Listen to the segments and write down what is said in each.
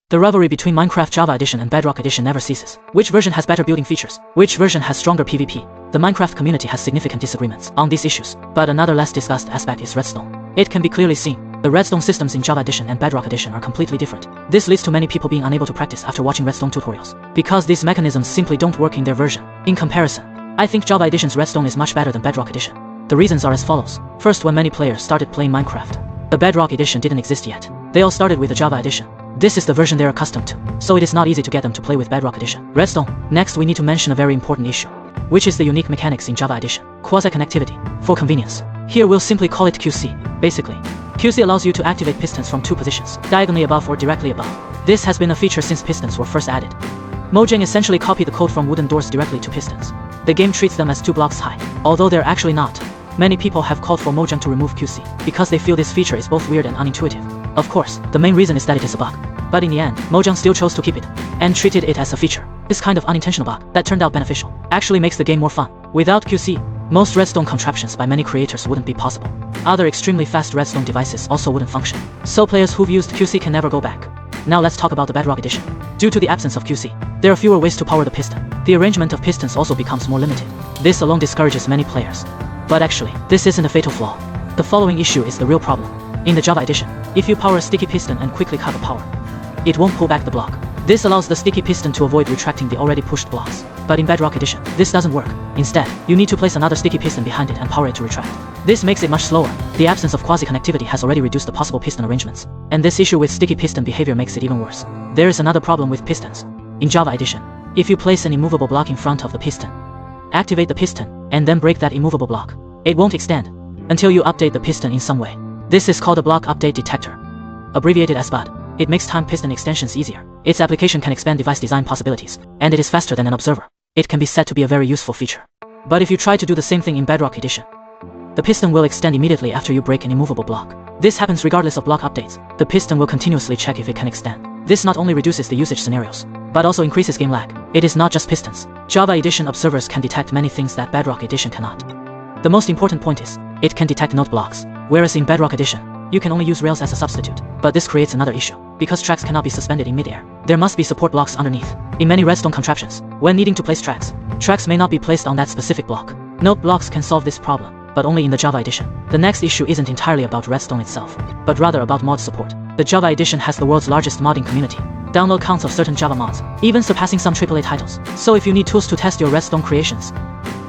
The rivalry between Minecraft Java Edition and Bedrock Edition never ceases. Which version has better building features? Which version has stronger PvP? The Minecraft community has significant disagreements on these issues, but another less discussed aspect is Redstone. It can be clearly seen. The Redstone systems in Java Edition and Bedrock Edition are completely different. This leads to many people being unable to practice after watching Redstone tutorials, because these mechanisms simply don't work in their version. In comparison, I think Java Edition's Redstone is much better than Bedrock Edition. The reasons are as follows. First, when many players started playing Minecraft, the Bedrock Edition didn't exist yet. They all started with the Java Edition. This is the version they're accustomed to, so it is not easy to get them to play with Bedrock Edition. Redstone. Next, we need to mention a very important issue, which is the unique mechanics in Java Edition. Quasi-connectivity. For convenience, here we'll simply call it QC. Basically, QC allows you to activate pistons from two positions, diagonally above or directly above. This has been a feature since pistons were first added. Mojang essentially copied the code from wooden doors directly to pistons. The game treats them as 2 blocks high, although they're actually not. Many people have called for Mojang to remove QC, because they feel this feature is both weird and unintuitive. Of course, the main reason is that it is a bug. But in the end, Mojang still chose to keep it, and treated it as a feature. This kind of unintentional bug, that turned out beneficial, actually makes the game more fun. Without QC, most Redstone contraptions by many creators wouldn't be possible. Other extremely fast Redstone devices also wouldn't function. So players who've used QC can never go back. Now let's talk about the Bedrock Edition. Due to the absence of QC, there are fewer ways to power the piston. The arrangement of pistons also becomes more limited. This alone discourages many players. But actually, this isn't a fatal flaw. The following issue is the real problem. In the Java Edition, if you power a sticky piston and quickly cut the power, it won't pull back the block. This allows the sticky piston to avoid retracting the already pushed blocks. But in Bedrock Edition, this doesn't work. Instead, you need to place another sticky piston behind it and power it to retract. This makes it much slower. The absence of quasi-connectivity has already reduced the possible piston arrangements, and this issue with sticky piston behavior makes it even worse. There is another problem with pistons. In Java Edition, if you place an immovable block in front of the piston, activate the piston, and then break that immovable block, it won't extend until you update the piston in some way. This is called a block update detector, abbreviated as BUD. It makes time piston extensions easier. Its application can expand device design possibilities, and it is faster than an observer. It can be said to be a very useful feature. But if you try to do the same thing in Bedrock Edition, the piston will extend immediately after you break an immovable block. This happens regardless of block updates. The piston will continuously check if it can extend. This not only reduces the usage scenarios, but also increases game lag. It is not just pistons. Java Edition observers can detect many things that Bedrock Edition cannot. The most important point is, it can detect node blocks, whereas in Bedrock Edition, you can only use rails as a substitute. But this creates another issue. Because tracks cannot be suspended in midair, there must be support blocks underneath. In many Redstone contraptions, when needing to place tracks may not be placed on that specific block. Node blocks can solve this problem, but only in the Java Edition. The next issue isn't entirely about Redstone itself, but rather about mod support. The Java Edition has the world's largest modding community. Download counts of certain Java mods, even surpassing some AAA titles. So if you need tools to test your Redstone creations,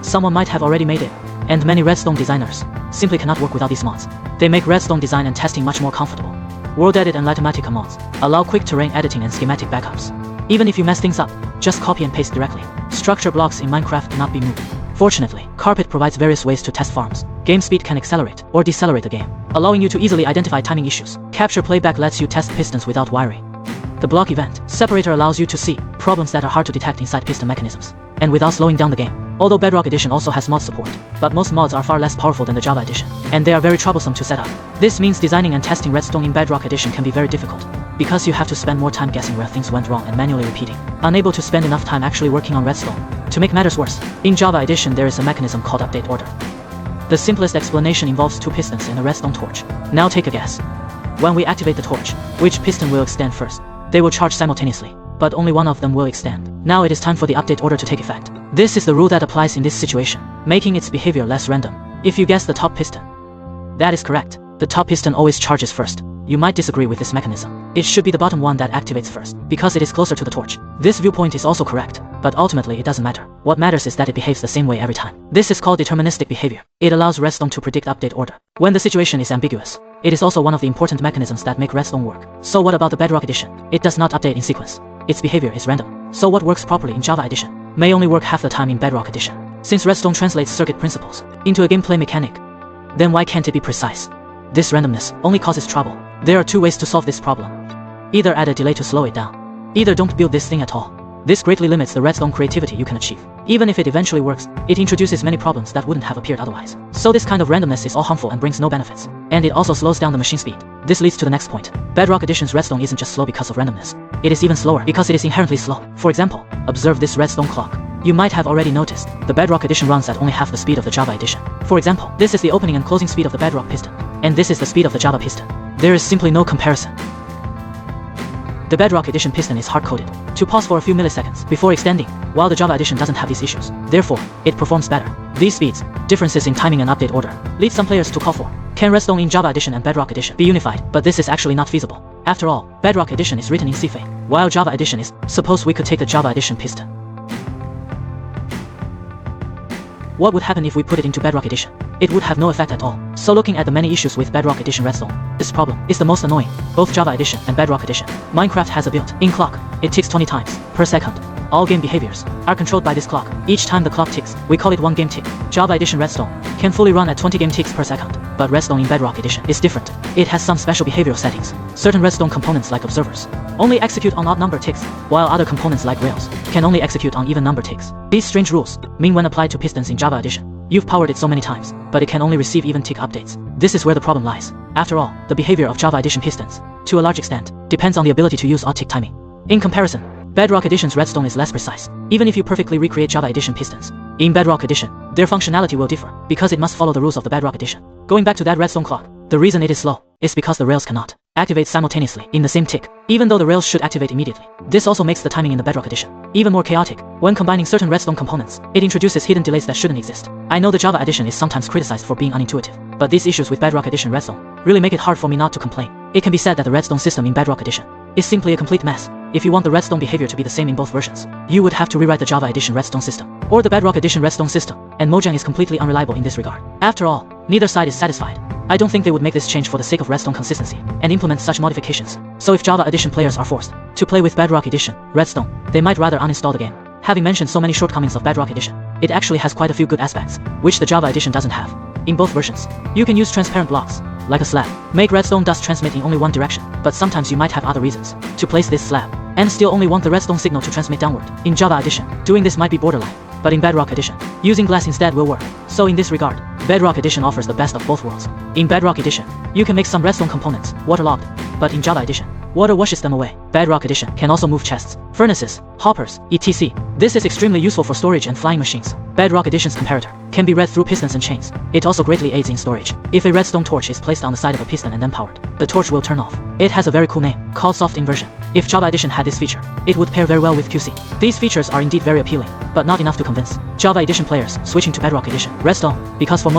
someone might have already made it. And many Redstone designers simply cannot work without these mods. They make Redstone design and testing much more comfortable. WorldEdit and Litematica mods allow quick terrain editing and schematic backups. Even if you mess things up, just copy and paste directly. Structure blocks in Minecraft cannot be moved. Fortunately, Carpet provides various ways to test farms. Game speed can accelerate or decelerate the game, allowing you to easily identify timing issues. Capture Playback lets you test pistons without wiring. The block event separator allows you to see problems that are hard to detect inside piston mechanisms, and without slowing down the game. Although Bedrock Edition also has mod support, but most mods are far less powerful than the Java Edition, and they are very troublesome to set up. This means designing and testing Redstone in Bedrock Edition can be very difficult, because you have to spend more time guessing where things went wrong and manually repeating, unable to spend enough time actually working on Redstone. To make matters worse, in Java Edition there is a mechanism called update order. The simplest explanation involves 2 pistons and a redstone torch. Now take a guess. When we activate the torch, which piston will extend first? They will charge simultaneously, but only one of them will extend. Now it is time for the update order to take effect. This is the rule that applies in this situation, making its behavior less random. If you guess the top piston, that is correct. The top piston always charges first. You might disagree with this mechanism. It should be the bottom one that activates first, because it is closer to the torch. This viewpoint is also correct, but ultimately it doesn't matter. What matters is that it behaves the same way every time. This is called deterministic behavior. It allows Redstone to predict update order when the situation is ambiguous. It is also one of the important mechanisms that make Redstone work. So what about the Bedrock Edition? It does not update in sequence. Its behavior is random. So what works properly in Java Edition may only work half the time in Bedrock Edition. Since Redstone translates circuit principles into a gameplay mechanic, then why can't it be precise? This randomness only causes trouble. There are 2 ways to solve this problem. Either add a delay to slow it down. Either don't build this thing at all. This greatly limits the Redstone creativity you can achieve. Even if it eventually works, it introduces many problems that wouldn't have appeared otherwise. So this kind of randomness is all harmful and brings no benefits. And it also slows down the machine speed. This leads to the next point. Bedrock Edition's Redstone isn't just slow because of randomness. It is even slower because it is inherently slow. For example, observe this Redstone clock. You might have already noticed, the Bedrock Edition runs at only half the speed of the Java Edition. For example, this is the opening and closing speed of the Bedrock piston, and this is the speed of the Java piston. There is simply no comparison. The Bedrock Edition piston is hard-coded to pause for a few milliseconds before extending, while the Java Edition doesn't have these issues. Therefore, it performs better. These speeds, differences in timing and update order, lead some players to call for, can Redstone in Java Edition and Bedrock Edition be unified? But this is actually not feasible. After all, Bedrock Edition is written in CFA, while Java Edition is. Suppose we could take the Java Edition piston. What would happen if we put it into Bedrock Edition? It would have no effect at all. So looking at the many issues with Bedrock Edition Redstone, this problem is the most annoying. Both Java Edition and Bedrock Edition. Minecraft has a built-in clock. It ticks 20 times per second. All game behaviors are controlled by this clock. Each time the clock ticks, we call it one game tick. Java Edition Redstone can fully run at 20 game ticks per second. But Redstone in Bedrock Edition is different. It has some special behavioral settings. Certain Redstone components like observers only execute on odd number ticks, while other components like rails can only execute on even number ticks. These strange rules mean when applied to pistons in Java Edition, you've powered it so many times, but it can only receive even tick updates. This is where the problem lies. After all, the behavior of Java Edition pistons, to a large extent, depends on the ability to use odd tick timing. In comparison, Bedrock Edition's Redstone is less precise, even if you perfectly recreate Java Edition pistons. In Bedrock Edition, their functionality will differ, because it must follow the rules of the Bedrock Edition. Going back to that Redstone clock, the reason it is slow is because the rails cannot activate simultaneously in the same tick, even though the rails should activate immediately. This also makes the timing in the Bedrock Edition even more chaotic. When combining certain Redstone components, it introduces hidden delays that shouldn't exist. I know the Java Edition is sometimes criticized for being unintuitive, but these issues with Bedrock Edition Redstone really make it hard for me not to complain. It can be said that the Redstone system in Bedrock Edition is simply a complete mess. If you want the Redstone behavior to be the same in both versions, you would have to rewrite the Java Edition Redstone system, or the Bedrock Edition Redstone system, and Mojang is completely unreliable in this regard. After all, neither side is satisfied. I don't think they would make this change for the sake of Redstone consistency, and implement such modifications. So if Java Edition players are forced to play with Bedrock Edition Redstone, they might rather uninstall the game. Having mentioned so many shortcomings of Bedrock Edition, it actually has quite a few good aspects, which the Java Edition doesn't have. In both versions, you can use transparent blocks, like a slab. Make Redstone dust transmit in only one direction, but sometimes you might have other reasons to place this slab, and still only want the Redstone signal to transmit downward. In Java Edition, doing this might be borderline, but in Bedrock Edition, using glass instead will work. So in this regard, Bedrock Edition offers the best of both worlds. In Bedrock Edition, you can make some Redstone components waterlogged, but in Java Edition, water washes them away. Bedrock Edition can also move chests, furnaces, hoppers, etc. This is extremely useful for storage and flying machines. Bedrock Edition's comparator can be read through pistons and chains. It also greatly aids in storage. If a redstone torch is placed on the side of a piston and then powered, the torch will turn off. It has a very cool name, called soft inversion. If Java Edition had this feature, it would pair very well with QC. These features are indeed very appealing, but not enough to convince Java Edition players switching to Bedrock Edition Redstone, because for most